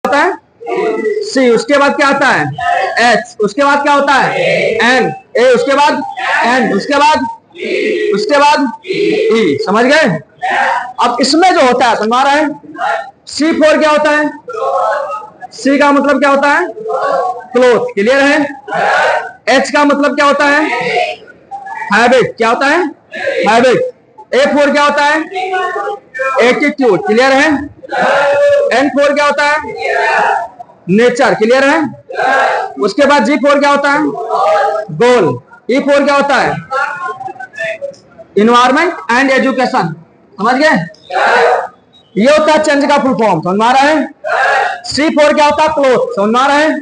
होता है सी, उसके बाद क्या आता है एच, उसके बाद क्या होता है एन, ए, उसके बाद एन, उसके बाद ई। समझ गए? अब इसमें जो होता है समझ आ रहा है, C4 क्या होता है? सी का मतलब क्या होता है? क्लोथ। क्लियर है? एच का मतलब क्या होता है? हैबिट। क्या होता है? हैबिट। A4 क्या होता है? एटीट्यूड। क्लियर है? N4 क्या होता है? नेचर। क्लियर है? उसके बाद G4 क्या होता है? गोल। E4 क्या होता है? Environment and education. समझ गए? ये होता है चेंज का फुल फॉर्म। समझ आ रहा है? C4 क्या होता है? क्लोथ। समझ आ रहा है?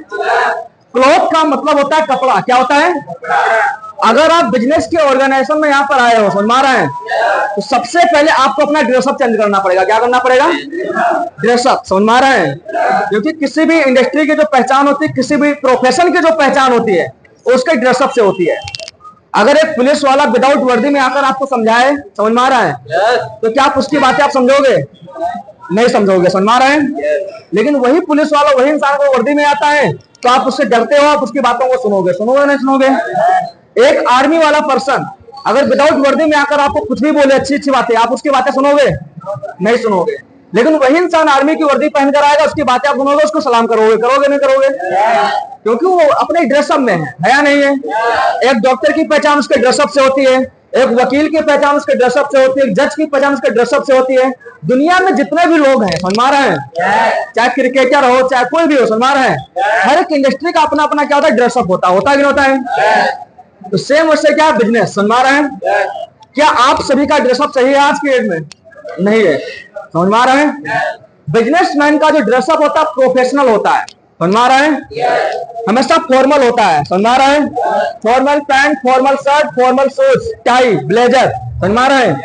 क्लोथ का मतलब होता है कपड़ा। क्या होता है? अगर आप बिजनेस के ऑर्गेनाइजेशन में यहां पर आए हो, समझ आ रहा है, तो सबसे पहले आपको अपना ड्रेसअप चेंज करना पड़ेगा। क्या करना पड़ेगा? ड्रेसअप। समझ आ रहा है? क्योंकि किसी भी इंडस्ट्री की जो पहचान होती है, किसी भी प्रोफेशन की जो पहचान होती है, उसके ड्रेसअप से होती है। अगर एक पुलिस वाला विदाउट वर्दी में आकर आपको समझाए, समझ में आ रहा है, तो क्या आप उसकी बातें आप समझोगे? नहीं समझोगे। समझ में आ रहा है? लेकिन वही पुलिस वाला, वही इंसान को वर्दी में आता है, तो आप उससे डरते हो, आप उसकी बातों को सुनोगे? सुनोगे नहीं सुनोगे? एक आर्मी वाला पर्सन अगर विदाउट वर्दी में आकर आपको कुछ भी बोले, अच्छी अच्छी बातें, आप उसकी बातें सुनोगे? नहीं सुनोगे। लेकिन वही इंसान आर्मी की वर्दी पहनकर आएगा, उसकी बातें आप सुनोगे, उसको सलाम करोगे? करोगे नहीं करोगे? क्योंकि वो अपने ड्रेसअप में है या नहीं है? एक डॉक्टर की पहचान उसके ड्रेसअप से होती है, एक वकील की पहचान उसके ड्रेसअप से होती है, एक जज की पहचान उसके ड्रेसअप से होती है। दुनिया में जितने भी लोग हैं, समझ आ रहा है, चाहे क्रिकेटर हो, चाहे कोई भी हो, समझ आ रहा है, हर एक इंडस्ट्री का अपना अपना क्या होता है? ड्रेसअप होता है कि नहीं होता है? तो सेम उससे क्या बिजनेस। समझ आ रहा है? क्या आप सभी का ड्रेसअप सही है आज की डेट में? नहीं है। समझ में आ रहा है? बिजनेसमैन का जो ड्रेसअप होता है प्रोफेशनल होता है। समझ में आ रहा है? हमेशा फॉर्मल होता है। समझ में आ रहा है? Formal pant, formal shirt, formal shoes, tie, blazer. समझ में आ रहा है?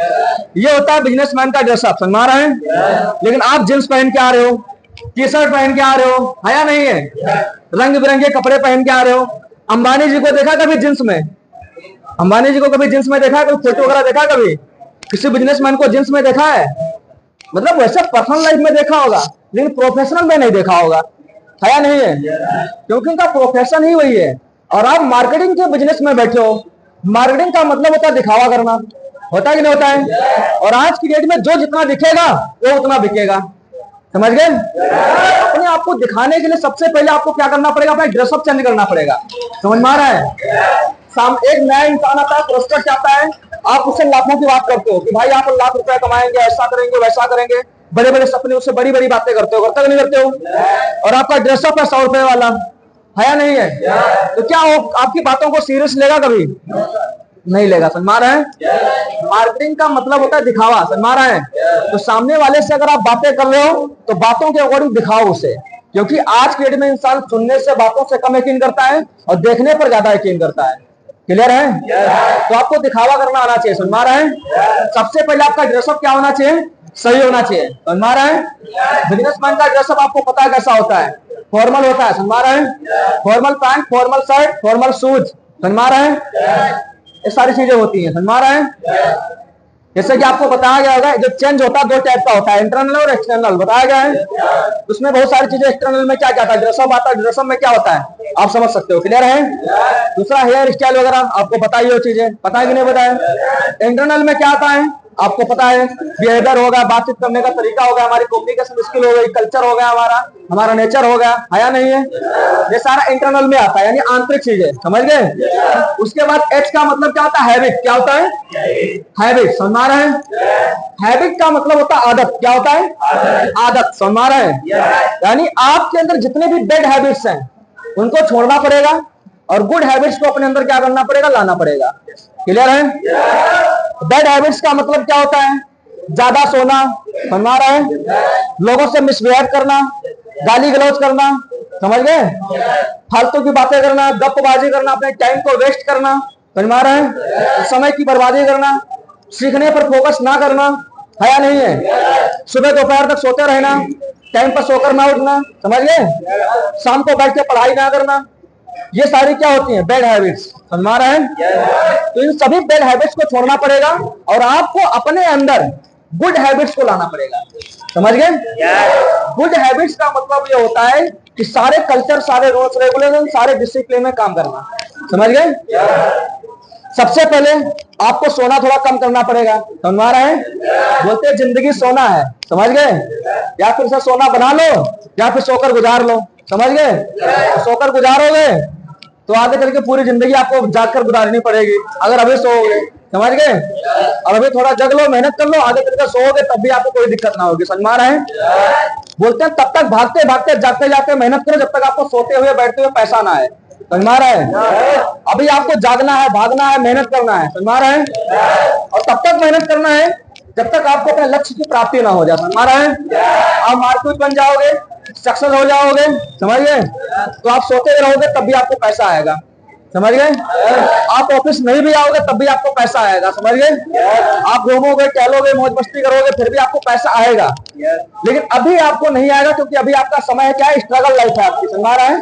ये होता है बिजनेसमैन का ड्रेसअप। समझ में आ रहा है? लेकिन आप जींस पहन के आ रहे हो, टी शर्ट पहन के आ रहे हो, है या नहीं है? रंग बिरंगे कपड़े पहन के आ रहे हो। अंबानी जी को देखा कभी जींस में? अंबानी जी को कभी जींस में देखा? कभी फोटो वगैरह देखा? कभी किसी बिजनेसमैन को जींस में देखा है? मतलब वैसे पर्सनल लाइफ में देखा होगा, लेकिन प्रोफेशनल में नहीं देखा होगा, है या नहीं है? क्योंकि उनका प्रोफेशन ही वही है। और आप मार्केटिंग के बिजनेस में बैठे हो। मार्केटिंग का मतलब होता है दिखावा करना। होता है कि नहीं होता है? और आज की डेट में जो जितना दिखेगा वो उतना बिकेगा। समझ गए? अपने आप को दिखाने के लिए सबसे पहले आपको क्या करना पड़ेगा? अपना ड्रेसअप चेंज करना पड़ेगा। समझ में आ रहा है? एक नया इंसान आता है, प्रोस्पेक्ट आता है, आप उससे लाखों की बात करते हो कि भाई आप लाख रुपए कमाएंगे, ऐसा करेंगे, वैसा करेंगे, बड़े बड़े सपने, उससे बड़ी बड़ी बातें करते हो। करते नहीं करते हो? और आपका ड्रेसअप है 100 रुपए वाला, है या नहीं है? तो क्या हो आपकी बातों को सीरियस लेगा? कभी नहीं लेगा। समझ में आ रहा है? मार्केटिंग का मतलब होता है दिखावा। समझ में आ रहा है? तो सामने वाले से अगर आप बातें कर रहे हो तो बातों के अकॉर्डिंग दिखाओ उसे। क्योंकि आज के डेट में इंसान सुनने से, बातों से कम यकीन करता है और देखने पर ज्यादा यकीन करता है। क्लियर है? तो आपको दिखावा करना आना चाहिए। समझ में आ रहा है? सबसे पहले आपका ड्रेसअप क्या होना चाहिए? सही होना चाहिए। समझ में आ रहा है? बिजनेसमैन का ड्रेसअप आपको पता है कैसा होता है? फॉर्मल होता है। समझ में आ रहा है? Formal pant, formal shirt, formal shoes. समझ में आ रहा है? ये सारी चीजें होती हैं। समझ में आ रहा है? जैसे कि आपको बताया गया होगा, जो चेंज होता है 2 टाइप का होता है, इंटरनल और एक्सटर्नल। बताया गया है उसमें बहुत सारी चीजें। एक्सटर्नल में क्या क्या आता है? ड्रेसअप आता है। ड्रेसअप में क्या होता है आप समझ सकते हो। क्लियर है? दूसरा हेयर स्टाइल वगैरह आपको पता ही हो, चीजें पता है कि नहीं बताया? इंटरनल में क्या आता है आपको पता है? बिहेवियर होगा, बातचीत करने का तरीका होगा, हमारी कम्युनिकेशन स्किल हो गई, कल्चर हो गया, हमारा नेचर हो गया, है या नहीं है? ये सारा इंटरनल में आता है, यानी आंतरिक चीजें। समझ गए? उसके बाद एच का मतलब क्या होता है? हैबिट। क्या होता है? हैबिट। समझ आ रहा है? हैबिट का मतलब होता है आदत। क्या होता है? आदत। समझ आ रहा है? यानी आपके अंदर जितने भी बैड हैबिट्स हैं उनको छोड़ना पड़ेगा और गुड हैबिट्स को अपने अंदर क्या करना पड़ेगा? लाना पड़ेगा। क्लियर है? बैड हैबिट्स का मतलब क्या होता है? ज्यादा सोना। समझ आ रहा है? लोगों से मिसबिहेव करना, गाली गलौज करना, समझ गए? फालतू की बातें करना, गप्पबाजी करना, अपने टाइम को वेस्ट करना। समझ में आ रहा है? समय की बर्बादी करना, सीखने पर फोकस ना करना, है या नहीं है? सुबह दोपहर तक सोते रहना, टाइम पर सोकर ना उठना। समझ गए? शाम को बैठ के पढ़ाई ना करना। ये सारी क्या होती हैं? Bad habits. समझ में आ रहा है? तो इन सभी बैड हैबिट्स को छोड़ना पड़ेगा और आपको अपने अंदर गुड हैबिट्स को लाना पड़ेगा। समझ गए? गुड हैबिट्स का मतलब ये होता है कि सारे कल्चर, सारे रूल्स रेगुलेशन, सारे डिसिप्लिन में काम करना। समझ गए? सबसे पहले आपको सोना थोड़ा कम करना पड़ेगा। समझ आ रहा है? बोलते हैं जिंदगी सोना है। समझ गए? या फिर से सोना बना लो या फिर सोकर गुजार लो। समझ गए? तो सोकर गुजारोगे तो आगे चल के पूरी जिंदगी आपको जागकर गुजारनी पड़ेगी अगर अभी सोओगे। समझ गए? और अभी थोड़ा जग लो, मेहनत कर लो, आगे चल कर सोओगे तब भी आपको कोई दिक्कत ना होगी। समझ में आ रहा है? बोलते हैं तब तक भागते भागते जागते जागते मेहनत करो जब तक आपको सोते हुए बैठते हुए पैसा ना आए। समझ में आ रहा है? अभी आपको जागना है, भागना है, मेहनत करना है। समझ में आ रहा है? और तब तक मेहनत करना है जब तक आपको अपने लक्ष्य की प्राप्ति ना हो जाए। समझ में आ रहा है? आप मार्केट बन जाओगे, सक्सेस हो जाओगे, समझ गए, तो आप सोते रहोगे तब भी आपको पैसा आएगा। समझ गए? आप ऑफिस नहीं भी आओगे तब भी आपको पैसा आएगा। समझ गए? आप घूमोगे, टहलोगे, मौज मस्ती करोगे फिर भी आपको पैसा आएगा। लेकिन अभी आपको नहीं आएगा क्योंकि अभी आपका समय क्या है? स्ट्रगल लाइफ है आपकी। समझ रहा है?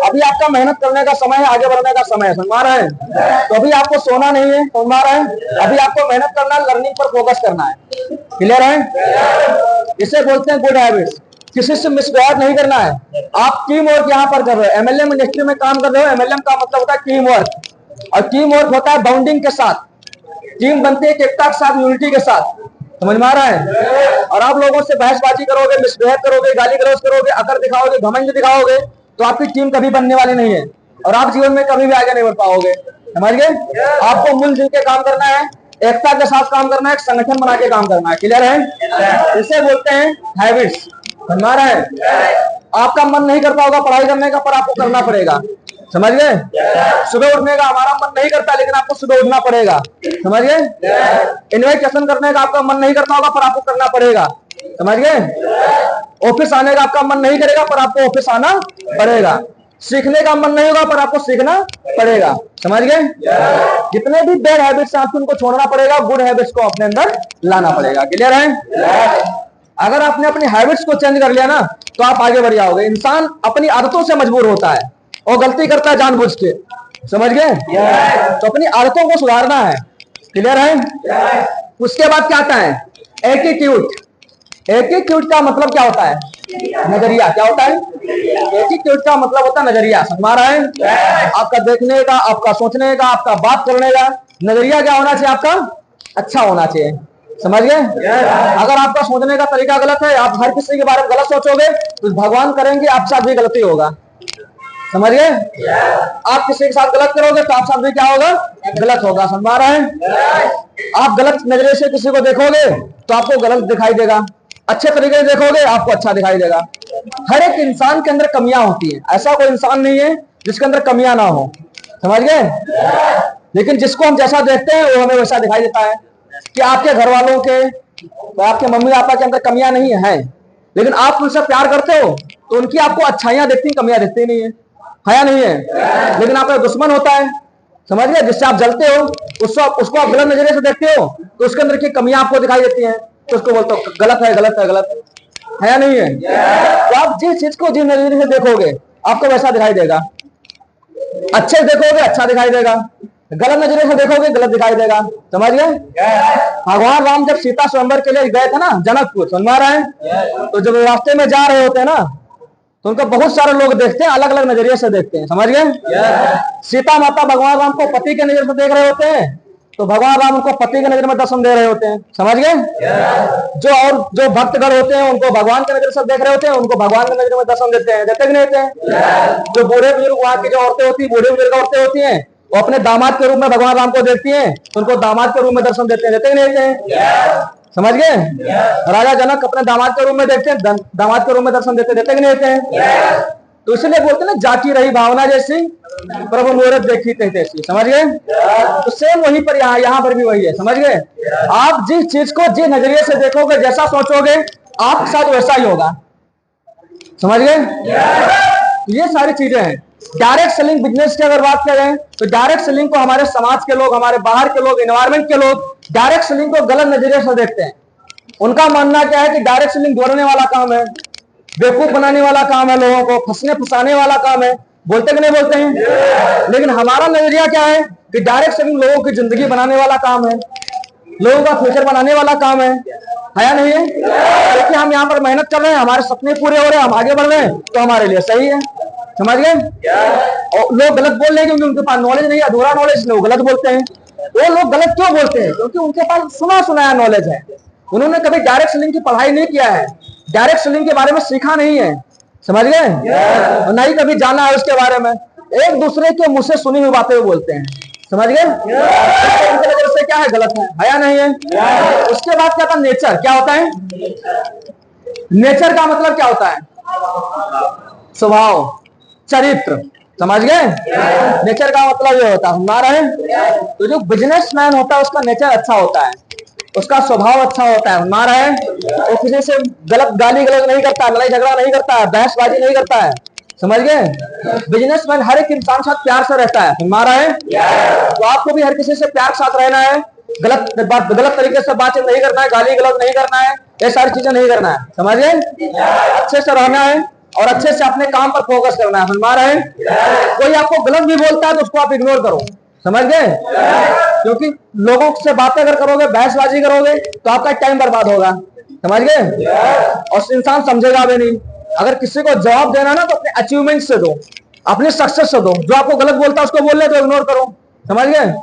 अभी आपका मेहनत करने का समय है, आगे बढ़ने का समय है। समझ रहा है? तो अभी आपको सोना नहीं है। समझ रहा है? अभी आपको मेहनत करना है, लर्निंग पर फोकस करना है। क्लियर है? इसे बोलते हैं गुड हैबिट्स। किसी से मिसबिहेव नहीं करना है। आप टीम वर्क यहाँ पर कर रहे हो, एमएलएम इंडस्ट्री में काम कर रहे हो। एमएलएम का मतलब होता है टीम वर्क, और टीम वर्क होता है बाउंडिंग के साथ। टीम बनती है एकता के साथ, यूनिटी के साथ। समझ में आ रहा है? और आप लोगों से बहसबाजी करोगे, मिसबिहेव करोगे, गाली गलौज करोगे, अकड़ दिखाओगे, घमंड दिखाओगे तो आपकी टीम कभी बनने वाली नहीं है और आप जीवन में कभी भी आगे नहीं बढ़ पाओगे। समझ गए? आपको मिलजुल के काम करना है, एकता के साथ काम करना है, एक संगठन बना के काम करना है। क्लियर है? इसे बोलते हैं हैबिट्स। समझ रहा है? आपका मन नहीं करता होगा पढ़ाई करने का, पर आपको करना पड़ेगा। समझ गए? सुबह उठने का हमारा मन नहीं करता लेकिन आपको सुबह उठना पड़ेगा। समझ गए? इन्वेस्टिगेशन करने का आपका मन नहीं करता होगा पर आपको करना पड़ेगा। समझ गए? ऑफिस आने का आपका मन नहीं करेगा पर आपको ऑफिस आना पड़ेगा। सीखने का मन नहीं होगा पर आपको सीखना पड़ेगा। समझ गए? जितने भी बैड हैबिट्स हैं आपको उनको छोड़ना पड़ेगा, गुड हैबिट्स को अपने अंदर लाना पड़ेगा। क्लियर है? अगर आपने अपनी हैबिट्स को चेंज कर लिया ना तो आप आगे बढ़ जाओगे। इंसान अपनी आदतों से मजबूर होता है और गलती करता है जानबूझ के। समझ गए? तो अपनी आदतों को सुधारना है। क्लियर है? उसके बाद क्या आता है? एटीट्यूड। एटीट्यूड का मतलब क्या होता है? नजरिया। क्या होता है? एटीट्यूड का मतलब होता है नजरिया। समझ रहा है? आपका देखने का, आपका सोचने का, आपका बात करने का नजरिया क्या होना चाहिए? आपका अच्छा होना चाहिए। समझ गए? अगर आपका सोचने का तरीका गलत है, आप हर किसी के बारे में गलत सोचोगे तो भगवान करेंगे आपके साथ भी गलती होगा। समझ गए? आप किसी के साथ गलत करोगे तो आप साथ भी क्या होगा? गलत होगा। समझ रहा है? आप गलत नजरिए से किसी को देखोगे तो आपको गलत दिखाई देगा, अच्छे तरीके से देखोगे आपको अच्छा दिखाई देगा। हर एक इंसान के अंदर कमियां होती हैं, ऐसा कोई इंसान नहीं है जिसके अंदर कमियां ना हो। समझ गए? लेकिन जिसको हम जैसा देखते हैं वो हमें वैसा दिखाई देता है। कि आपके घर वालों के, तो आपके मम्मी पापा के अंदर कमियां नहीं है, लेकिन आप उनसे प्यार करते हो तो उनकी आपको अच्छाइयां दिखती, कमियां दिखती नहीं है या नहीं है? लेकिन आपका दुश्मन होता है, समझ गए, जिससे आप जलते हो, उसको आप गलत नजरिए से देखते हो तो उसके अंदर की कमियां आपको दिखाई देती हैं, तो उसको बोलते हो गलत है, गलत है, गलत है या नहीं है? तो आप जिस चीज को जिस नजरिए से देखोगे आपको वैसा दिखाई देगा। अच्छे से देखोगे अच्छा दिखाई देगा, गलत नजरिए से देखोगे गलत दिखाई देगा। समझ गए? भगवान राम जब सीता स्वयंवर के लिए गए थे ना जनकपुर, समझ रहे हैं, तो जब रास्ते में जा रहे होते हैं ना तो उनको बहुत सारे लोग देखते हैं, अलग अलग नजरिए से देखते हैं। समझ गए? सीता माता भगवान राम को पति के नजर से देख रहे होते हैं तो भगवान राम उनको पति के नजर में दर्शन दे रहे होते हैं। समझ गए? जो भक्तगण होते हैं उनको भगवान के नजर से देख रहे होते हैं, उनको भगवान के नजर में दर्शन देते हैं। देते कि नहीं देते? जो बूढ़े बुजुर्ग वहां की जो औरतें होती है, बूढ़े बुजुर्ग औरतें होती हैं, वो अपने दामाद के रूप में भगवान राम को देखती हैं तो उनको दामाद के रूप में दर्शन देते हैं। देते कि नहीं देते? समझ गए? राजा जनक अपने दामाद के रूप में देखते हैं, दामाद के रूप में दर्शन देते कि नहीं देते? तो इसलिए बोलते ना, जाकी रही भावना जैसी प्रभु मूरत देखी तैसी। समझ गए? तो सेम वहीं पर यहाँ पर भी वही है। समझ गए? आप जिस चीज को जिस नजरिए से देखोगे, जैसा सोचोगे आपके साथ वैसा ही होगा। समझ गए? ये सारी चीजें हैं। डायरेक्ट सेलिंग बिजनेस की अगर बात करें तो डायरेक्ट सेलिंग को हमारे समाज के लोग, हमारे बाहर के लोग, एनवायरमेंट के लोग डायरेक्ट सेलिंग को गलत नजरिए से देखते हैं। उनका मानना क्या है कि डायरेक्ट सेलिंग जोड़ने वाला काम है, बेवकूफ बनाने वाला काम है, लोगों को फंसने फंसाने वाला काम है। बोलते कि नहीं बोलते हैं? लेकिन हमारा नजरिया क्या है कि डायरेक्ट सेलिंग लोगों की जिंदगी बनाने वाला काम है। लोगों का फ्यूचर बनाने वाला काम है या नहीं है? क्योंकि हम यहाँ पर मेहनत कर रहे हैं, हमारे सपने पूरे हो रहे हैं, हम आगे बढ़ रहे हैं, तो हमारे लिए सही है। समझ गए? और लोग गलत बोल रहे हैं क्योंकि उनके पास नॉलेज नहीं है, अधूरा नॉलेज, लोग गलत बोलते हैं। वो लोग गलत क्यों बोलते हैं? क्योंकि उनके पास सुना सुनाया नॉलेज है, उन्होंने कभी डायरेक्ट सेलिंग की पढ़ाई नहीं किया है, डायरेक्ट सेलिंग के बारे में सीखा नहीं है। समझ गए? और नहीं कभी जाना है उसके बारे में, एक दूसरे के मुंह से सुनी हुई बातें बोलते हैं। समझ गए? उनके नजर से क्या है? गलत है या नहीं है? उसके बाद क्या था? नेचर। क्या होता है नेचर? का मतलब क्या होता है? स्वभाव, चरित्र। समझ गए? नेचर का मतलब ये होता है, हमारा है तो जो बिजनेसमैन होता है उसका नेचर अच्छा होता है, उसका स्वभाव अच्छा होता है, हमारा है वो किसी से गलत गाली गलौज नहीं करता, लड़ाई झगड़ा नहीं करता है, बहसबाजी नहीं करता है। समझ गए? बिजनेसमैन हर एक इंसान के साथ प्यार से रहता है, हमारा है तो आपको भी हर किसी से प्यार के साथ रहना है, गलत तरीके से बातचीत नहीं करना है, गाली गलौज नहीं करना है, ये सारी चीजें नहीं करना है। समझ गए? अच्छे से रहना है और अच्छे से अपने काम पर फोकस करना है, हमारा है। कोई आपको गलत भी बोलता है तो उसको आप इग्नोर करो। समझ गए? क्योंकि लोगों से बातें अगर करोगे, बहसबाजी करोगे तो आपका टाइम बर्बाद होगा। समझ गए? और इंसान समझेगा भी नहीं। अगर किसी को जवाब देना ना तो अपने अचीवमेंट से दो, अपने सक्सेस से दो। जो आपको गलत बोलता है उसको बोल ले तो इग्नोर करो। समझ गए?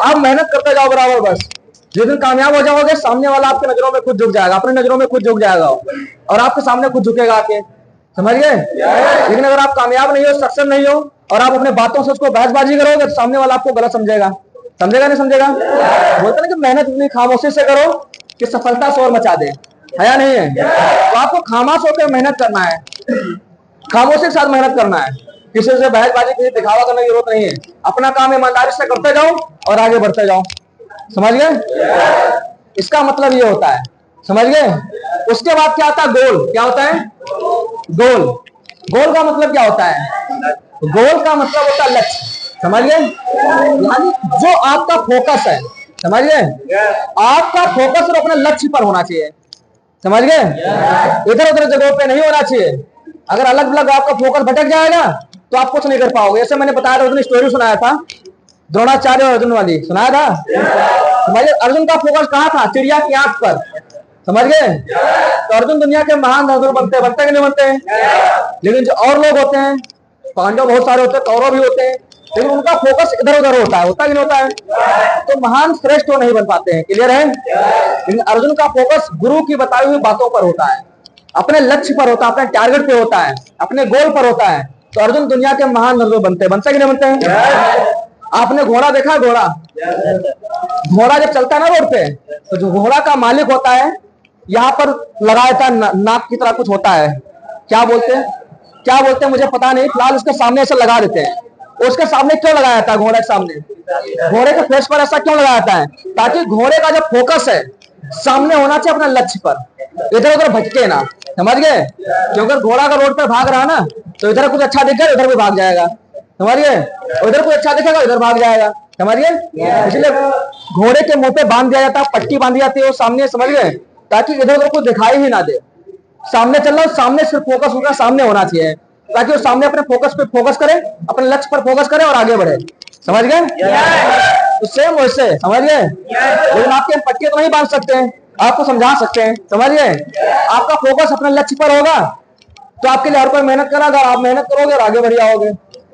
आप मेहनत करते जाओ बराबर, बस जिस दिन कामयाब हो जाओगे सामने वाला आपके नजरों में खुद झुक जाएगा, अपनी नजरों में खुद झुक जाएगा और आपके सामने खुद झुकेगा आके। समझ गए? लेकिन अगर आप कामयाब नहीं हो, सक्सेस नहीं हो और आप अपने बातों से उसको बहसबाजी करोगे तो सामने वाला आपको गलत समझेगा। समझेगा नहीं समझेगा? बोलते ना कि मेहनत इतनी खामोशी से करो कि सफलता शोर मचा दे, है या नहीं है? तो आपको खामोश होकर मेहनत करना है, खामोशी के साथ मेहनत करना है, किसी से बहसबाजी, किसी दिखावा करने की जरूरत नहीं है। अपना काम ईमानदारी से करते जाओ और आगे बढ़ते जाओ। समझ गए? इसका मतलब ये होता है। समझ गए? उसके बाद क्या होता है? गोल। क्या होता है? गोल। गोल का मतलब क्या होता है? गोल का मतलब होता है लक्ष्य। समझ गए? यानी जो आपका फोकस है, समझ गए, आपका फोकस सिर्फ अपने लक्ष्य पर होना चाहिए। समझ गए? इधर उधर जगहों पे नहीं होना चाहिए। अगर अलग अलग आपका फोकस भटक जाएगा तो आप कुछ नहीं कर पाओगे। जैसे मैंने बताया था, स्टोरी सुनाया था द्रोणाचार्य और अर्जुन वाली, सुनाया था। समझ गए? अर्जुन का फोकस कहाँ था? चिड़िया की आंख पर। समझ गए? तो अर्जुन दुनिया के महान बहादुर बनते कि नहीं बनते हैं? लेकिन जो और लोग होते हैं, पांडव बहुत सारे होते हैं, कौरव भी होते हैं, लेकिन उनका फोकस इधर उधर होता है, होता कि नहीं होता है? तो महान श्रेष्ठ तो नहीं बन पाते हैं। क्लियर है? लेकिन अर्जुन का फोकस गुरु की बताई हुई बातों पर होता है, अपने लक्ष्य पर होता है, अपने टारगेट पे होता है, अपने गोल पर होता है। तो अर्जुन दुनिया के महान बहादुर बनते कि नहीं बनते हैं? आपने घोड़ा देखा? घोड़ा जब चलता है ना रोड पे, तो जो घोड़ा का मालिक होता है यहाँ पर लगाया था नाक की तरह कुछ होता है, क्या बोलते हैं मुझे पता नहीं, फिलहाल उसके सामने ऐसा लगा देते हैं। उसके सामने क्यों लगाया था? घोड़े के सामने, घोड़े के फेस पर ऐसा क्यों लगाया था? ताकि घोड़े का जो फोकस है सामने होना चाहिए, अपने लक्ष्य पर, इधर उधर भटके ना। समझ गए? क्योंकि अगर घोड़ा का रोड पर भाग रहा ना तो इधर कुछ अच्छा दिख गया इधर भी भाग जाएगा। समझ गए? उधर कुछ अच्छा दिखेगा इधर भाग जाएगा। समझ गए? इसलिए घोड़े के मुंह पे बांध दिया जाता है, पट्टी बांधी जाती है वो सामने। समझ गए? ताकि इधर उधर कुछ दिखाई ही ना दे। सामने चल रहा, सामने सिर्फ फोकस उनका सामने होना चाहिए, ताकि वो सामने अपने फोकस पे फोकस करे, अपने लक्ष्य पर फोकस करे और आगे बढ़े। समझ गए? तो सेम वैसे। समझ गए? लेकिन आपके पट्टी तो नहीं बांध सकते हैं, आपको समझा सकते हैं। समझ गए? आपका फोकस अपने लक्ष्य पर होगा तो आपके लिए हर कोई मेहनत करेगा, आप मेहनत करोगे और आगे बढ़ जाओगे।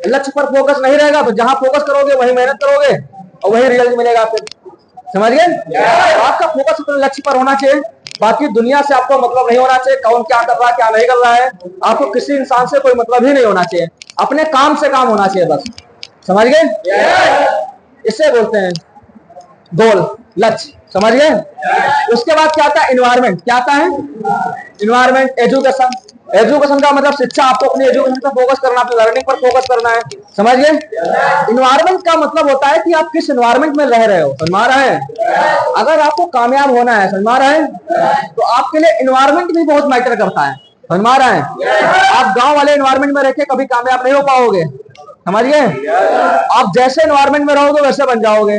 लक्ष्य पर फोकस नहीं रहेगा तो जहां फोकस करोगे वही मेहनत करोगे और वही रिजल्ट मिलेगा फिर। समझ गए? आपका फोकस अपने लक्ष्य पर होना चाहिए, बाकी दुनिया से आपको मतलब नहीं होना चाहिए, कौन क्या कर रहा है क्या नहीं कर रहा है। आपको किसी इंसान से कोई मतलब ही नहीं होना चाहिए, अपने काम से काम होना चाहिए बस। समझ गए? इसे बोलते हैं गोल, लक्ष्य। समझ गए? उसके बाद क्या आता है? इन्वायरमेंट। क्या आता है? Environment, education. एजुकेशन का मतलब शिक्षा, आपको अपनी एजुकेशन पर फोकस करना, अपनी लर्निंग पर फोकस करना है। समझ गए? इन्वायरमेंट का मतलब होता है कि आप किस इन्वायरमेंट में रह रहे हो। समझ रहे हैं? अगर आपको कामयाब होना है, समझ रहे हैं, तो आपके लिए इन्वायरमेंट भी बहुत मैटर करता है। समझ रहे हैं? आप गांव वाले इन्वायरमेंट में रह के कभी कामयाब नहीं हो पाओगे। समझ गए? आप जैसे इन्वायरमेंट में रहोगे वैसे बन जाओगे।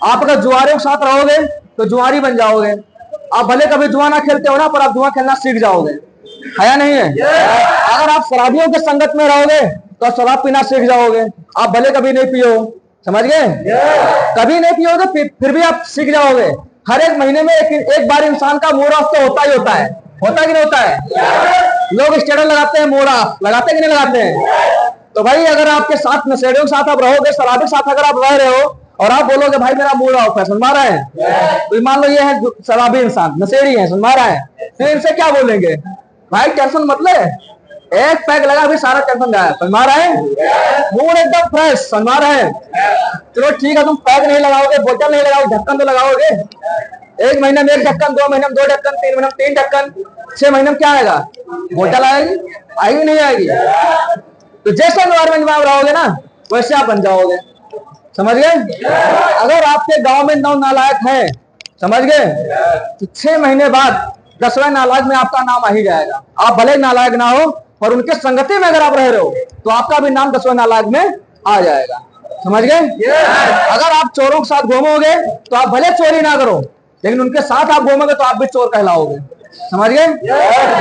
आप अगर जुआरियों के साथ रहोगे तो जुआरी बन जाओगे। आप भले कभी जुआ ना खेलते हो ना, पर आप जुआ खेलना सीख जाओगे, है या नहीं है? अगर आप शराबियों के संगत में रहोगे तो शराब पीना सीख जाओगे, आप भले कभी नहीं पियो। समझ गए? कभी नहीं पियोगे फिर भी आप सीख जाओगे, हर एक महीने में एक बार इंसान का मूड ऑफ तो होता ही होता है कि नहीं होता है। लोग स्टेटस लगाते हैं, मूड ऑफ लगाते हैं कि नहीं लगाते हैं। तो भाई अगर आपके साथ नशेड़ियों के साथ आप रहोगे, शराबी के साथ अगर आप रह रहे हो और आप बोलोगे भाई मेरा मूड ऑफ है, समझ रहा है, तो मान लो ये है शराबी इंसान, नशेड़ी है, समझ रहा है, तो इनसे क्या बोलेंगे, भाई टेंशन मत ले, एक पैक लगा भी सारा टेंशन गायब, समझ रहा है, मूड एकदम फ्रेश, समझ रहा है। चलो ठीक है, तुम पैक नहीं लगाओगे, बोतल नहीं लगाओगे, ढक्कन तो लगाओगे। एक महीने में एक ढक्कन, 2 महीने में 2 ढक्कन, 3 महीने में 3 ढक्कन, 6 महीने में क्या आएगा, बोतल आएगी, आएगी नहीं आएगी। तो जैसे एनवायरमेंट में आप रहोगे ना वैसे आप बन जाओगे, समझ गए। अगर आपके गांव में 9 नालायक है, समझ गए, तो 6 महीने बाद 10वें नालायक में आपका नाम आ ही जाएगा। आप भले नालायक ना हो और उनके संगति में अगर आप रह रहे हो तो आपका भी नाम 10वें नालायक में आ जाएगा, समझ गए। अगर आप चोरों के साथ घूमोगे तो आप भले चोरी ना करो, लेकिन उनके साथ आप घूमोगे तो आप भी चोर कहलाओगे, समझ गए।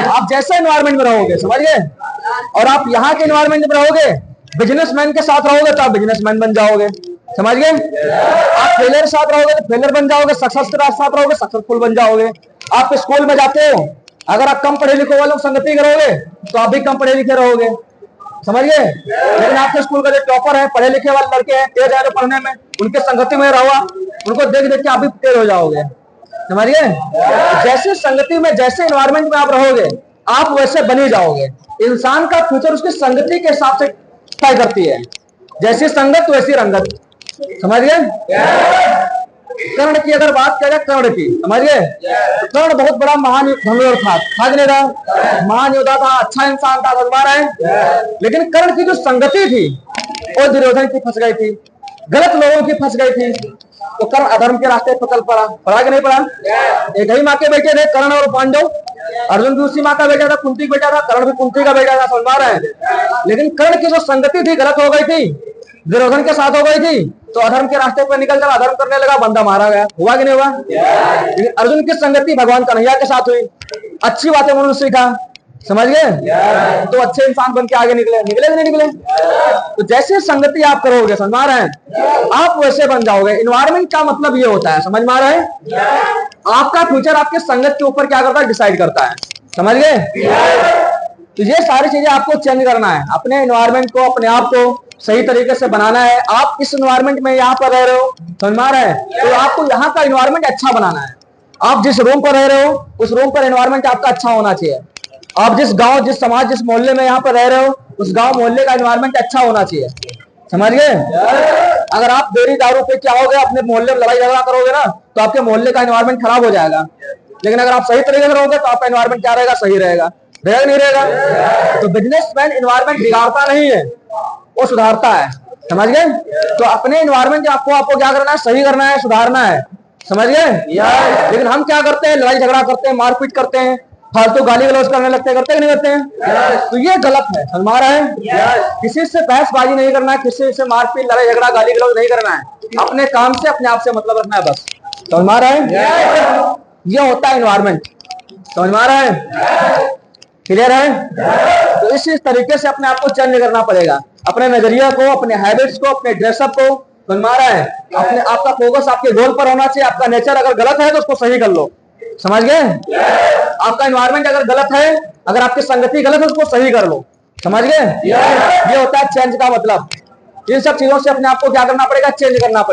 आप जैसे एनवायरमेंट में रहोगे, समझ गए, और आप यहाँ के एनवायरमेंट में रहोगे, बिजनेसमैन के साथ रहोगे तो आप बिजनेसमैन बन जाओगे, समझ गए। आप फेलियर के साथ रहोगे तो फेलियर बन जाओगे, सक्सेस के साथ रहोगे सक्सेसफुल बन जाओगे। आप स्कूल में जाते हो, अगर आप कम पढ़े लिखे वालों संगति करोगे तो आप भी कम पढ़े लिखे रहोगे, समझ गए। लेकिन आपके स्कूल का जो टॉपर है, पढ़े लिखे वाले लड़के हैं, तेज है पढ़ने में, उनके संगति में रहो, उनको देख देख के आप भी तेज हो जाओगे, समझ गए। जैसे संगति में, जैसे एनवायरमेंट में आप रहोगे आप वैसे बने जाओगे। इंसान का फ्यूचर उसकी संगति के हिसाब से तय करती है, जैसी संगत वैसी रंगत, समझ गए। कर्ण की अगर बात करें, कर्ण की, समझ गए, तो कर्ण बहुत बड़ा महान धनुर्धर था कि नहीं था, महान योद्धा था, अच्छा इंसान था, समझ रहा है। लेकिन कर्ण की जो संगति थी वो दुर्योधन की फंस गई थी, गलत लोगों की फंस गई थी, तो कर्ण अधर्म के रास्ते पकड़ पड़ा कि नहीं पड़ा। एक ही माँ के बेटे थे कर्ण और पांडव, अर्जुन भी उसी माँ का बेटा था, कुंती का बेटा था, कर्ण भी कुंती का बेटा था, समझ रहा है। लेकिन कर्ण की जो संगति थी गलत हो गई थी, दुर्योधन के साथ हो गई थी, तो अधर्म के रास्ते पर निकल कर अधर्म करने लगा, बंदा मारा गया, हुआ कि नहीं हुआ। लेकिन अर्जुन की संगति भगवान कन्हैया के साथ हुई, अच्छी बातें उन्होंने सीखा, समझ गए, तो अच्छे इंसान बन के आगे निकले कि नहीं निकले। तो जैसे संगति आप करोगे, समझ रहे हैं, आप वैसे बन जाओगे। इन्वायरमेंट का मतलब ये होता है, समझ में आ रहा है, आपका फ्यूचर आपके संगत के ऊपर क्या करता है, डिसाइड करता है, समझ गए। तो ये सारी चीजें आपको चेंज करना है, अपने एनवायरमेंट को, अपने आप को सही तरीके से बनाना है। आप इस एनवायरमेंट में यहाँ पर रह रहे हो, समझ में आ रहा है, तो आपको यहाँ का एनवायरमेंट अच्छा बनाना है। आप जिस रूम पर रह रहे हो उस रूम पर एनवायरमेंट आपका अच्छा होना चाहिए। आप जिस गांव, जिस समाज, जिस मोहल्ले में यहाँ पर रह रहे हो उस गांव मोहल्ले का एनवायरमेंट अच्छा होना चाहिए, समझ गए। अगर आप बेरी दारू पे क्या होगा, अपने मोहल्ले में लड़ाई झगड़ा करोगे ना तो आपके मोहल्ले का एनवायरमेंट खराब हो जाएगा। लेकिन अगर आप सही तरीके से रहोगे तो आपका एनवायरमेंट क्या रहेगा, सही रहेगा, रहेगा नहीं रहेगा। तो बिजनेसमैन एनवायरमेंट बिगाड़ता नहीं है, वो सुधारता है, समझ गए। तो अपने एनवायरमेंट आपको क्या करना है, सही करना है, सुधारना है, समझ गए। लेकिन हम क्या करते हैं, लड़ाई झगड़ा करते हैं, मारपीट करते हैं, फालतू गाली गलौज करने लगते हैं, करते कि नहीं करते हैं। तो ये गलत है, समझ रहा है। किसी से बहसबाजी नहीं करना है, किसी से मारपीट, लड़ाई झगड़ा, गाली गलौज नहीं करना है, अपने काम से, अपने आप से मतलब रखना है, बस, समझ रहा है। ये होता है एनवायरमेंट, समझ में आ रहा है, क्लियर है। तो इस तरीके से अपने आप को चेंज करना पड़ेगा, अपने नजरिया को, अपने हैबिट्स को, अपने ड्रेसअप को, समझ में आ रहा है। अपने आपका फोकस आपके गोल पर होना चाहिए। आपका नेचर अगर गलत है तो उसको सही कर लो, समझ गए। आपका एनवायरमेंट अगर गलत है, अगर आपकी संगति गलत है उसको सही कर लो, समझ गए। ये होता है चेंज का मतलब। इन सब चीजों से अपने आप को क्या करना पड़ेगा, चेंज करना पड़ेगा।